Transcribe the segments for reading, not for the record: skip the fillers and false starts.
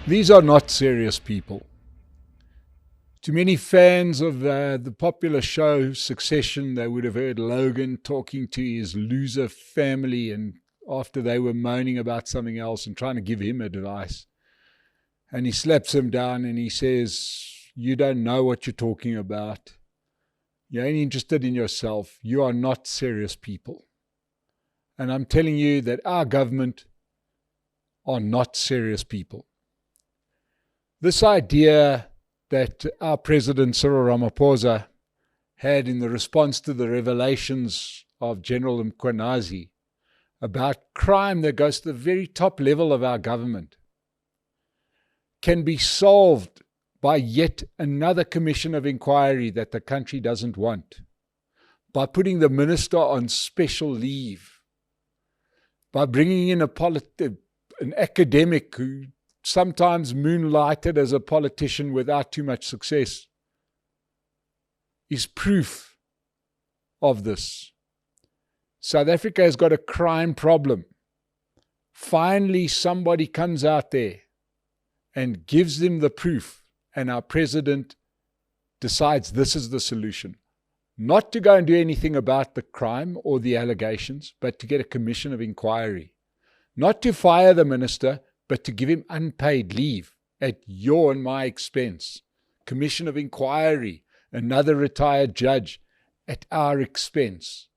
These are not serious people. To many fans of the popular show Succession, they would have heard Logan talking to his loser family, and after they were moaning about something else and trying to give him advice. And he slaps him down and he says, "You don't know what you're talking about. You're only interested in yourself. You are not serious people." And I'm telling you that our government are not serious people. This idea that our President Cyril Ramaphosa had in the response to the revelations of General Mkhwanazi about crime that goes to the very top level of our government can be solved by yet another commission of inquiry that the country doesn't want, by putting the minister on special leave, by bringing in an academic who sometimes moonlighted as a politician without too much success, is proof of this. South Africa has got a crime problem. Finally, somebody comes out there and gives them the proof, and our president decides this is the solution. Not to go and do anything about the crime or the allegations, but to get a commission of inquiry. Not to fire the minister, but to give him unpaid leave at your and my expense. Commission of inquiry, another retired judge at our expense.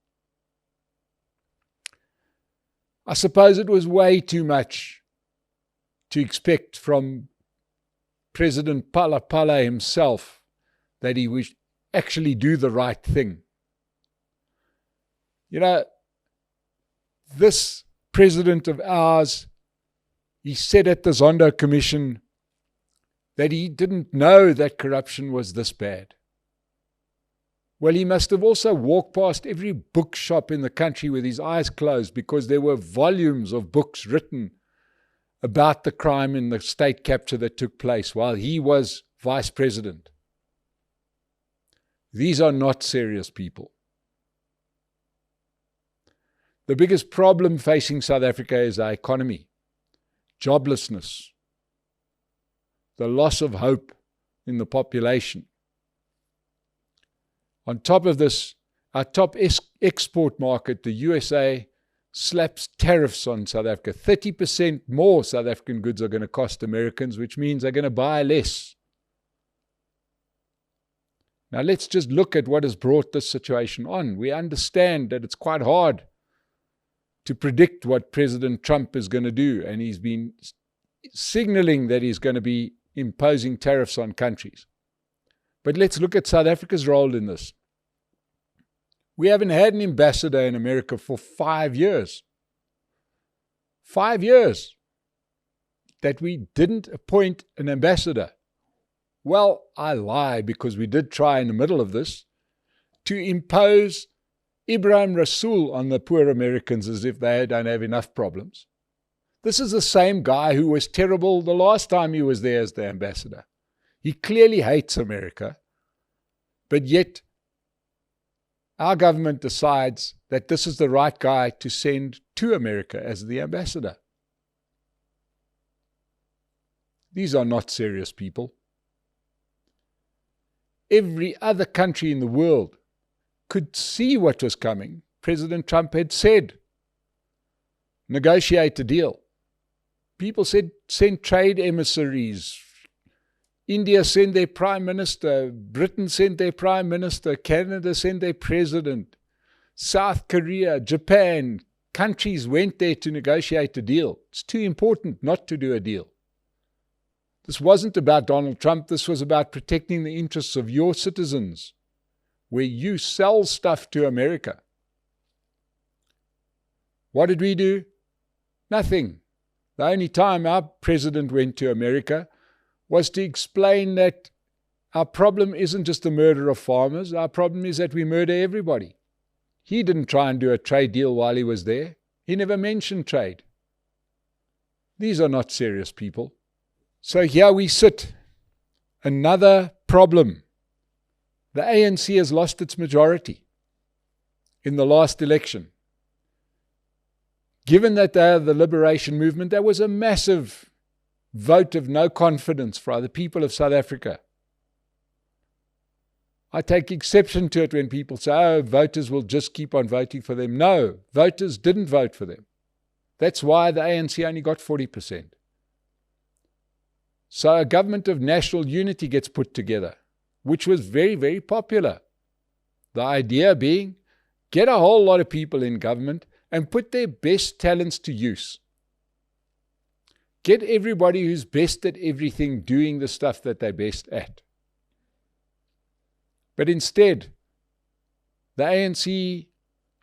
I suppose it was way too much to expect from President Phala himself that he would actually do the right thing. You know, this president of ours, he said at the Zondo Commission that he didn't know that corruption was this bad. Well, he must have also walked past every bookshop in the country with his eyes closed, because there were volumes of books written about the crime in the state capture that took place while he was vice president. These are not serious people. The biggest problem facing South Africa is our economy. Joblessness, the loss of hope in the population. On top of this, our top export market, the USA, slaps tariffs on South Africa. 30% more South African goods are going to cost Americans, which means they're going to buy less. Now let's just look at what has brought this situation on. We understand that it's quite hard to predict what President Trump is going to do, and he's been signaling that he's going to be imposing tariffs on countries. But let's look at South Africa's role in this. We haven't had an ambassador in America for 5 years. 5 years that we didn't appoint an ambassador. Well, I lie, because we did try in the middle of this to impose Ibrahim Rasool on the poor Americans as if they don't have enough problems. This is the same guy who was terrible the last time he was there as the ambassador. He clearly hates America, but yet our government decides that this is the right guy to send to America as the ambassador. These are not serious people. Every other country in the world could see what was coming. President Trump had said, negotiate a deal. People said, send trade emissaries. India sent their prime minister. Britain sent their prime minister. Canada sent their president. South Korea, Japan, countries went there to negotiate a deal. It's too important not to do a deal. This wasn't about Donald Trump. This was about protecting the interests of your citizens, where you sell stuff to America. What did we do? Nothing. The only time our president went to America was to explain that our problem isn't just the murder of farmers. Our problem is that we murder everybody. He didn't try and do a trade deal while he was there. He never mentioned trade. These are not serious people. So here we sit. Another problem. The ANC has lost its majority in the last election. Given that they are the liberation movement, there was a massive vote of no confidence for the people of South Africa. I take exception to it when people say, oh, voters will just keep on voting for them. No, voters didn't vote for them. That's why the ANC only got 40%. So a government of national unity gets put together, which was very, very popular. The idea being, get a whole lot of people in government and put their best talents to use. Get everybody who's best at everything doing the stuff that they're best at. But instead, the ANC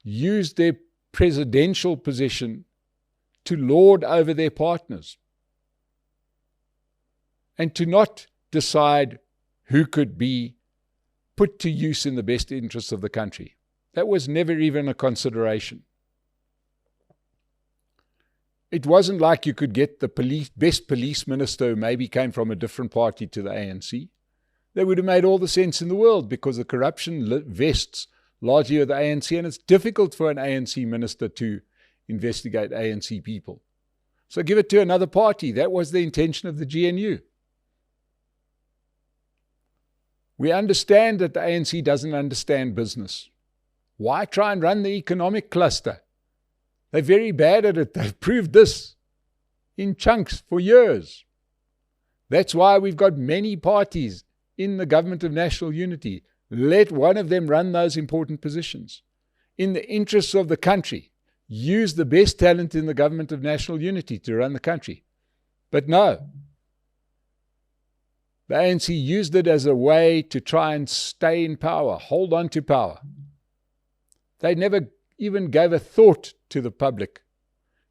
used their presidential position to lord over their partners and to not decide who could be put to use in the best interests of the country. That was never even a consideration. It wasn't like you could get the best police minister who maybe came from a different party to the ANC. They would have made all the sense in the world because the corruption vests largely with the ANC, and it's difficult for an ANC minister to investigate ANC people. So give it to another party. That was the intention of the GNU. We understand that the ANC doesn't understand business. Why try and run the economic cluster? They're very bad at it. They've proved this in chunks for years. That's why we've got many parties in the government of national unity. Let one of them run those important positions. In the interests of the country, use the best talent in the government of national unity to run the country. But no. The ANC used it as a way to try and stay in power, hold on to power. They never even gave a thought to the public,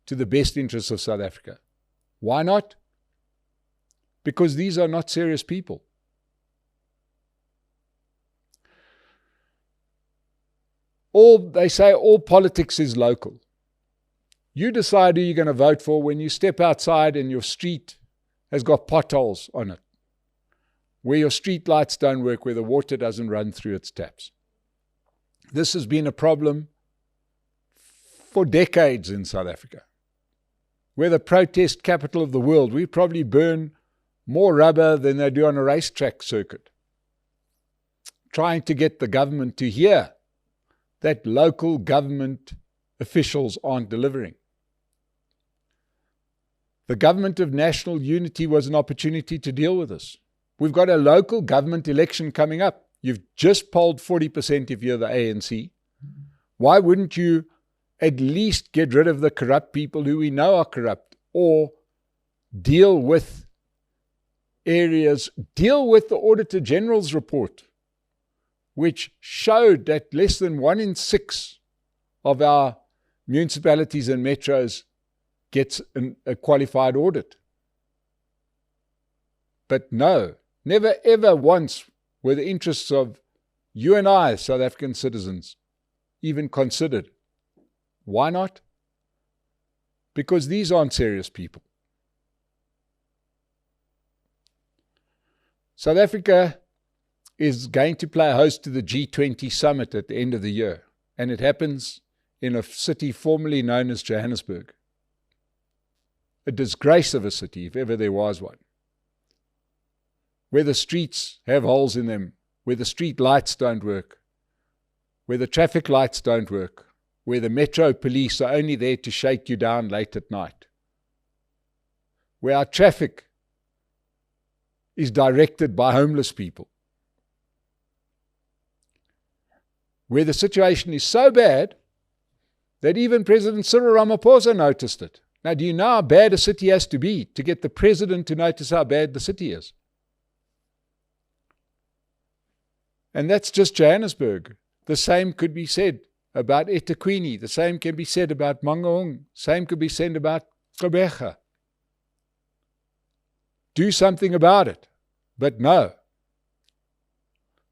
to the best interests of South Africa. Why not? Because these are not serious people. They say all politics is local. You decide who you're going to vote for when you step outside and your street has got potholes on it, where your street lights don't work, where the water doesn't run through its taps. This has been a problem for decades in South Africa. We're the protest capital of the world. We probably burn more rubber than they do on a racetrack circuit, trying to get the government to hear that local government officials aren't delivering. The government of national unity was an opportunity to deal with this. We've got a local government election coming up. You've just polled 40% if you're the ANC. Why wouldn't you at least get rid of the corrupt people who we know are corrupt, or deal with areas, deal with the Auditor General's report, which showed that less than 1 in 6 of our municipalities and metros gets a qualified audit. But no, never ever once were the interests of you and I, South African citizens, even considered. Why not? Because these aren't serious people. South Africa is going to play host to the G20 summit at the end of the year, and it happens in a city formerly known as Johannesburg. A disgrace of a city, if ever there was one, where the streets have holes in them, where the street lights don't work, where the traffic lights don't work, where the metro police are only there to shake you down late at night, where our traffic is directed by homeless people, where the situation is so bad that even President Cyril Ramaphosa noticed it. Now, do you know how bad a city has to be to get the president to notice how bad the city is? And that's just Johannesburg. The same could be said about eThekwini. The same can be said about Mangaung. Same could be said about Gqeberha. Do something about it. But no.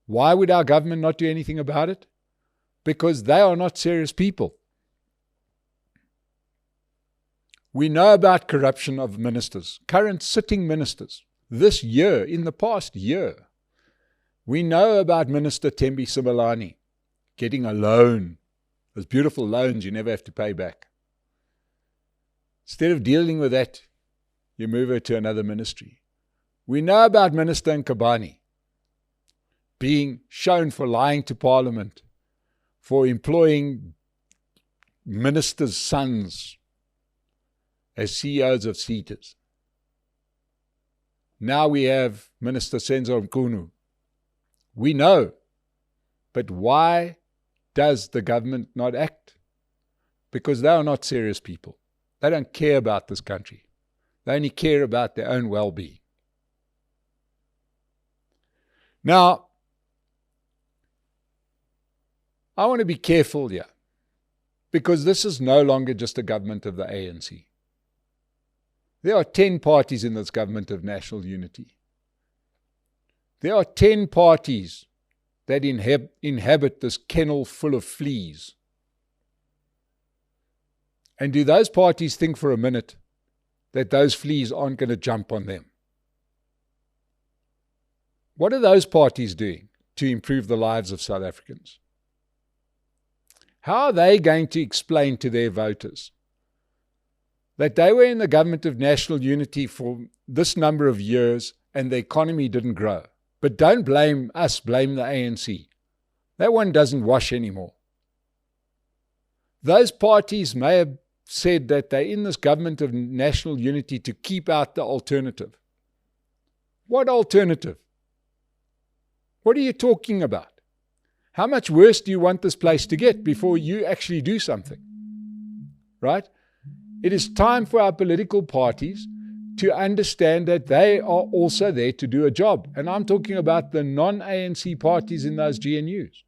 Why would our government not do anything about it? Because they are not serious people. We know about corruption of ministers, current sitting ministers. This year, in the past year, we know about Minister Thembi Simelane getting a loan. Those beautiful loans you never have to pay back. Instead of dealing with that, you move her to another ministry. We know about Minister Nkabani being shown for lying to Parliament, for employing ministers' sons as CEOs of SETAs. Now we have Minister Senzo Mkunu. We know, but why does the government not act? Because they are not serious people. They don't care about this country. They only care about their own well-being. Now, I want to be careful here, because this is no longer just a government of the ANC. There are 10 parties in this government of national unity. There are 10 parties that inhabit this kennel full of fleas. And do those parties think for a minute that those fleas aren't going to jump on them? What are those parties doing to improve the lives of South Africans? How are they going to explain to their voters that they were in the government of national unity for this number of years and the economy didn't grow? But don't blame us, blame the ANC. That one doesn't wash anymore. Those parties may have said that they're in this government of national unity to keep out the alternative. What alternative? What are you talking about? How much worse do you want this place to get before you actually do something? Right? It is time for our political parties to understand that they are also there to do a job. And I'm talking about the non-ANC parties in those GNUs.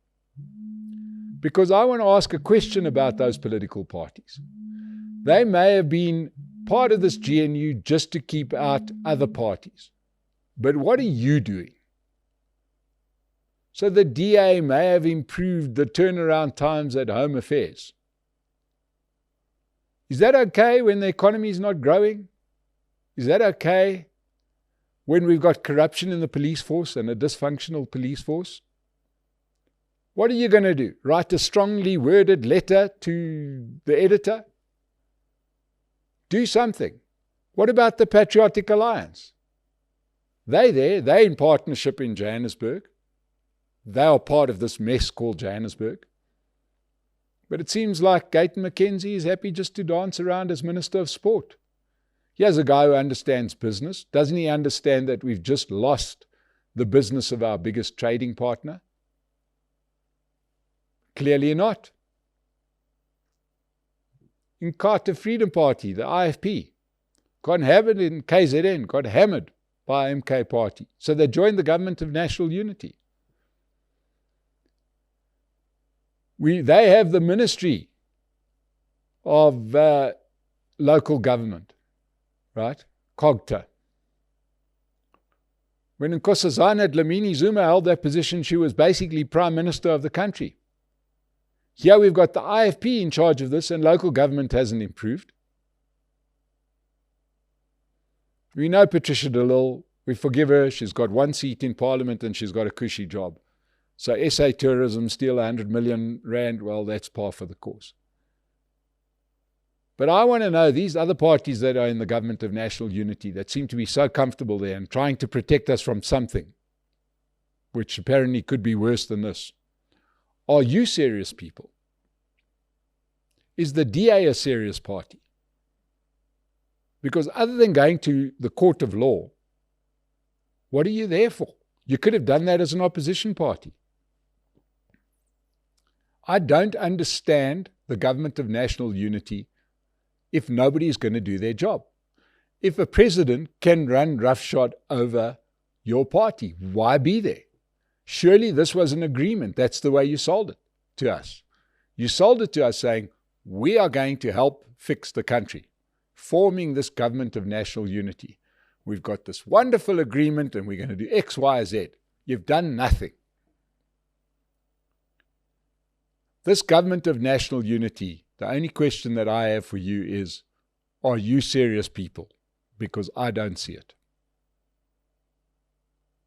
Because I want to ask a question about those political parties. They may have been part of this GNU just to keep out other parties. But what are you doing? So the DA may have improved the turnaround times at Home Affairs. Is that okay when the economy is not growing? Is that okay when we've got corruption in the police force and a dysfunctional police force? What are you going to do? Write a strongly worded letter to the editor? Do something. What about the Patriotic Alliance? They're in partnership in Johannesburg. They are part of this mess called Johannesburg. But it seems like Gayton McKenzie is happy just to dance around as Minister of Sport. Here's a guy who understands business. Doesn't he understand that we've just lost the business of our biggest trading partner? Clearly not. Inkatha Freedom Party, the IFP, got hammered in KZN, got hammered by MK Party. So they joined the government of national unity. They have the Ministry of Local Government, right? COGTA. When Nkosazana Dlamini Zuma held that position, she was basically Prime Minister of the country. Here we've got the IFP in charge of this, and local government hasn't improved. We know Patricia de Lille. We forgive her. She's got 1 seat in Parliament and she's got a cushy job. So SA Tourism, steal 100 million rand, well, that's par for the course. But I want to know, these other parties that are in the government of national unity that seem to be so comfortable there and trying to protect us from something, which apparently could be worse than this. Are you serious people? Is the DA a serious party? Because other than going to the court of law, what are you there for? You could have done that as an opposition party. I don't understand the government of national unity if nobody is going to do their job. If a president can run roughshod over your party, why be there? Surely this was an agreement. That's the way you sold it to us. You sold it to us saying, we are going to help fix the country, forming this government of national unity. We've got this wonderful agreement and we're going to do X, Y, Z. You've done nothing. This government of national unity, the only question that I have for you is, are you serious people? Because I don't see it.